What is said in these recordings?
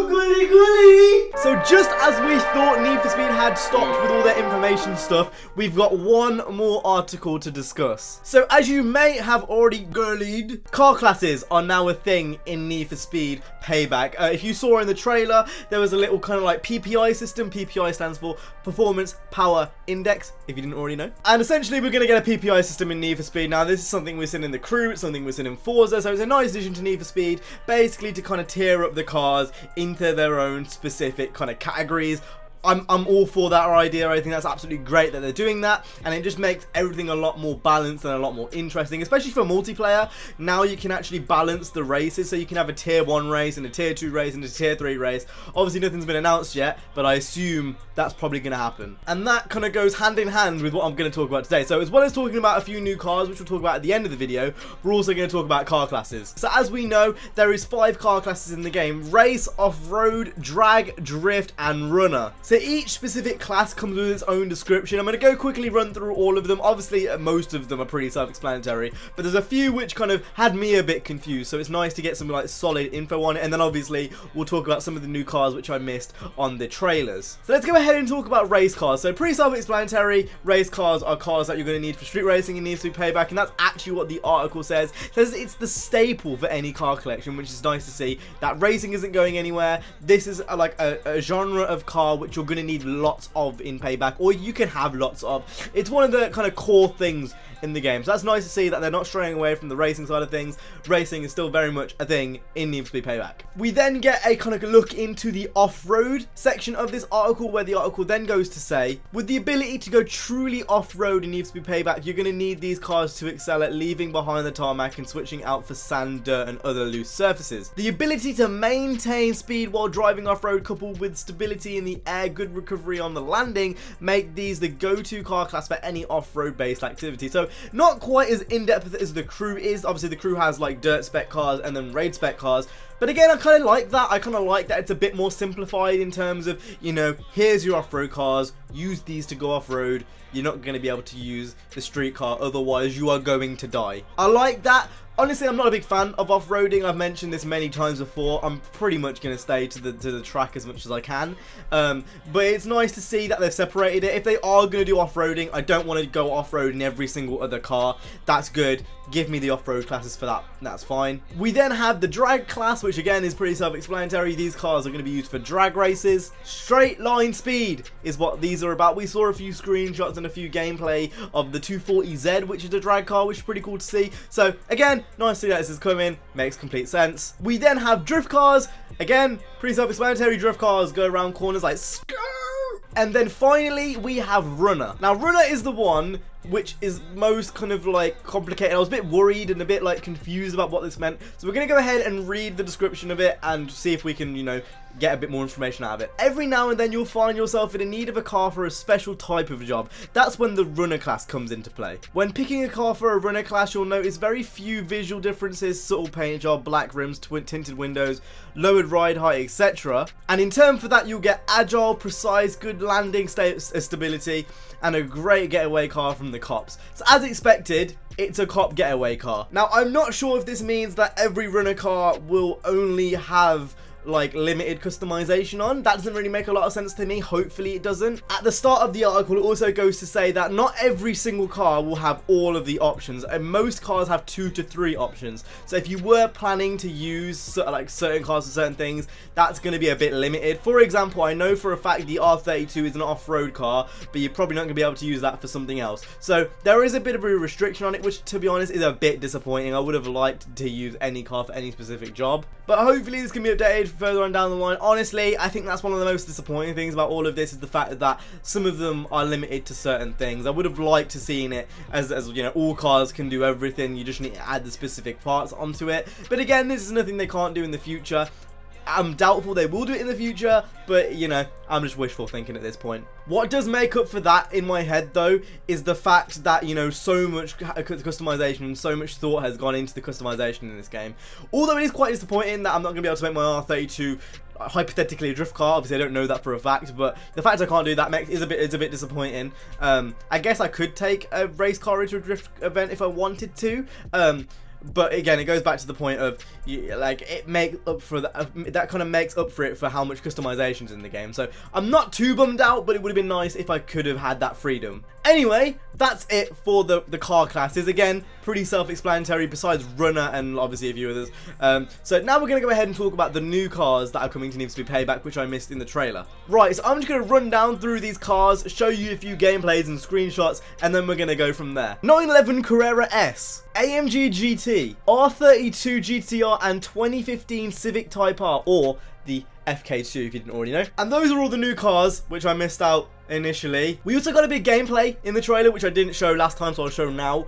Goody goody! So just as we thought Need for Speed had stopped with all their information stuff, we've got one more article to discuss. So as you may have already girlied, car classes are now a thing in Need for Speed Payback. If you saw in the trailer, there was a little kind of like PPI system. PPI stands for Performance Power Index, if you didn't already know. And essentially we're going to get a PPI system in Need for Speed. Now this is something we've seen in the Crew, it's something we've seen in Forza, so it's a nice addition to Need for Speed, basically to kind of tier up the cars into their own specific kind of categories. I'm all for that idea. I think that's absolutely great that they're doing that, and it just makes everything a lot more balanced and a lot more interesting, especially for multiplayer. Now you can actually balance the races, so you can have a tier 1 race and a tier 2 race and a tier 3 race. Obviously nothing's been announced yet, but I assume that's probably going to happen, and that kind of goes hand in hand with what I'm going to talk about today. So as well as talking about a few new cars, which we'll talk about at the end of the video, we're also going to talk about car classes. So as we know, there is 5 car classes in the game: race, off-road, drag, drift, and runner. So each specific class comes with its own description. I'm going to go quickly run through all of them. Obviously, most of them are pretty self-explanatory, but there's a few which kind of had me a bit confused, so it's nice to get some like solid info on it. And then obviously, we'll talk about some of the new cars which I missed on the trailers. So let's go ahead and talk about race cars. So pretty self-explanatory. Race cars are cars that you're going to need for street racing and Need for Speed Payback, and that's actually what the article says. It says it's the staple for any car collection, which is nice to see. That racing isn't going anywhere. This is like a genre of car which you're going to need lots of in Payback, or you can have lots of. It's one of the kind of core things in the game, so that's nice to see that they're not straying away from the racing side of things. Racing is still very much a thing in Need for Speed Payback. We then get a kind of look into the off-road section of this article, where the article then goes to say, with the ability to go truly off-road in Need for Speed Payback, you're going to need these cars to excel at leaving behind the tarmac and switching out for sand, dirt, and other loose surfaces. The ability to maintain speed while driving off-road, coupled with stability in the air, good recovery on the landing, make these the go-to car class for any off-road based activity. So not quite as in-depth as the Crew is. Obviously the Crew has like dirt spec cars and then raid spec cars, but again, I kind of like that. I kind of like that it's a bit more simplified in terms of, you know, here's your off-road cars, use these to go off-road. You're not going to be able to use the street car, otherwise you are going to die. I like that. Honestly, I'm not a big fan of off-roading. I've mentioned this many times before. I'm pretty much going to stay to the track as much as I can. But it's nice to see that they've separated it. If they are going to do off-roading, I don't want to go off-road in every single other car. That's good. Give me the off-road classes for that. That's fine. We then have the drag class, which again is pretty self-explanatory. These cars are going to be used for drag races. Straight line speed is what these are about. We saw a few screenshots and a few gameplay of the 240Z, which is a drag car, which is pretty cool to see. So again, nice to see that this is coming. Makes complete sense. We then have drift cars. Again, pretty self-explanatory. Drift cars go around corners like skrrr. And then finally we have runner. Now runner is the one which is most kind of like complicated. I was a bit worried and a bit like confused about what this meant, so we're gonna go ahead and read the description of it and see if we can, you know, get a bit more information out of it. Every now and then you'll find yourself in need of a car for a special type of job. That's when the runner class comes into play. When picking a car for a runner class, you'll notice very few visual differences: subtle paint job, black rims, tinted windows, lowered ride height, etc. And in turn for that, you'll get agile, precise, good landing stability, and a great getaway car from the cops. So as expected, it's a cop getaway car. Now, I'm not sure if this means that every runner car will only have like limited customization on. That doesn't really make a lot of sense to me. Hopefully it doesn't. At the start of the article, it also goes to say that not every single car will have all of the options, and most cars have 2 to 3 options. So if you were planning to use like certain cars for certain things, that's going to be a bit limited. For example, I know for a fact the R32 is an off-road car, but you're probably not going to be able to use that for something else. So there is a bit of a restriction on it, which to be honest is a bit disappointing. I would have liked to use any car for any specific job, but hopefully this can be updated further on down the line. Honestly, I think that's one of the most disappointing things about all of this, is the fact that some of them are limited to certain things. I would have liked to seen it as you know, all cars can do everything. You just need to add the specific parts onto it. But again, this is nothing they can't do in the future. I'm doubtful they will do it in the future, but you know, I'm just wishful thinking at this point. What does make up for that in my head though is the fact that, you know, so much customization and so much thought has gone into the customization in this game. Although it is quite disappointing that I'm not going to be able to make my R32 hypothetically a drift car. Obviously I don't know that for a fact, but the fact I can't do that is a bit disappointing. I guess I could take a race car into a drift event if I wanted to. But again, it goes back to the point of like it makes up for that kind of makes up for it for how much customization's in the game. So I'm not too bummed out, but it would have been nice if I could have had that freedom. Anyway, that's it for the car classes. Again, pretty self-explanatory besides runner and obviously a few others. So now we're going to go ahead and talk about the new cars that are coming to Need for Speed Payback, which I missed in the trailer. Right, so I'm just going to run down through these cars, show you a few gameplays and screenshots, and then we're going to go from there. 911 Carrera S, AMG GT, R32 GTR, and 2015 Civic Type R, or the FK2 if you didn't already know. And those are all the new cars, which I missed out initially. We also got a big gameplay in the trailer, which I didn't show last time, so I'll show now.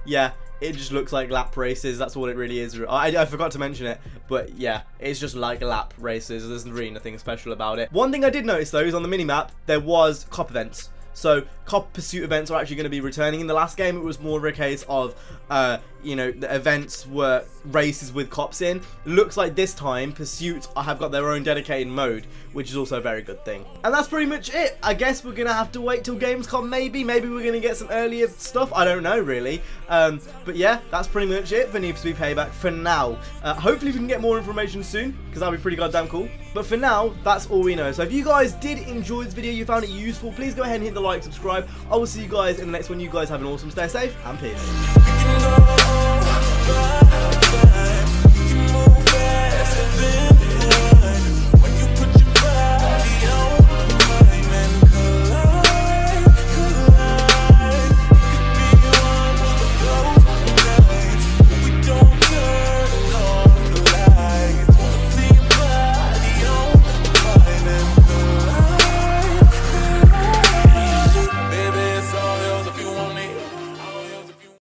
Yeah, it just looks like lap races. That's all it really is. I forgot to mention it, but yeah, it's just like lap races. There's really nothing special about it. One thing I did notice though is on the minimap, there was cop events. So cop pursuit events are actually going to be returning. In the last game, it was more of a case of, you know, the events were races with cops in. Looks like this time, pursuits have got their own dedicated mode, which is also a very good thing. And that's pretty much it. I guess we're going to have to wait till Gamescom, maybe. Maybe we're going to get some earlier stuff. I don't know, really. But yeah, that's pretty much it for Need for Speed Payback for now. Hopefully we can get more information soon, because that'll be pretty goddamn cool. But for now, that's all we know. So if you guys did enjoy this video, you found it useful, please go ahead and hit the like, subscribe. I will see you guys in the next one. You guys have an awesome, stay safe, and peace.